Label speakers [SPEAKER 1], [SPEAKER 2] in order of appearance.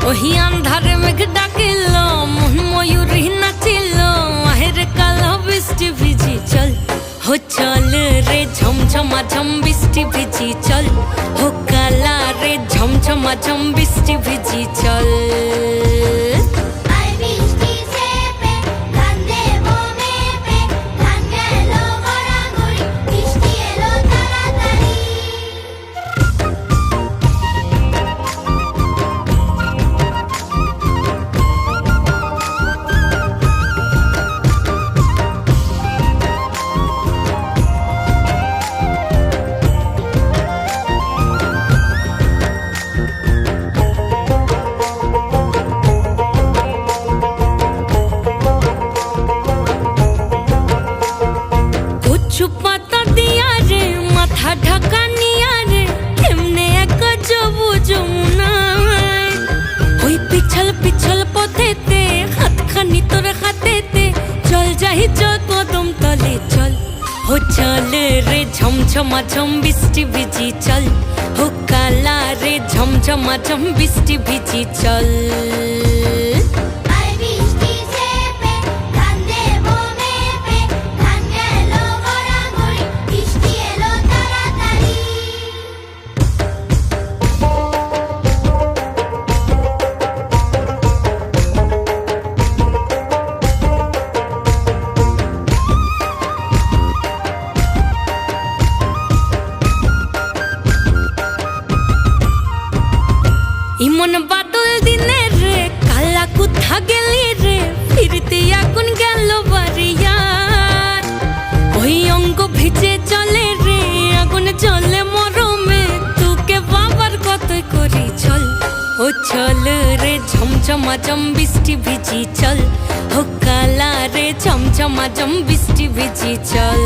[SPEAKER 1] ওহি আন্ধারে মেঘ ডাকিল মন ময়ূরী নাচিল আহের কালো বৃষ্টি ভিজি চল হো চল রে ঝমঝমা ঝম বৃষ্টি ভিজি চল হো কালা রে ঝমঝমা ঝম বৃষ্টি ভিজি চল পাতা দিয়া রে মাথা ঢাকা নিয়া রে কেমনে এক যাবো যমুনায় ওই পিছল পিছল পথেতে হাতখানি তোর হাতেতে চল যাই চল কদম তলে চল হো চল রে ঝমঝমা ঝম বৃষ্টি ভিজি চল হো কালা রে ঝমঝমা ঝম বৃষ্টি ভিজি চল ইমন বাদল দিনে রে কালা কোথা গেলি রে ফিরতে আগুন গেল বাড়িয়ার ওই অঙ্গ ভিজে চলে রে আগুন জ্বলে মরমে তোকে বাবার কত করি চল ও চল রে ঝমঝমা ঝম বৃষ্টি ভিজি চল ও কালা রে ঝমঝমা ঝম বৃষ্টি ভিজি চল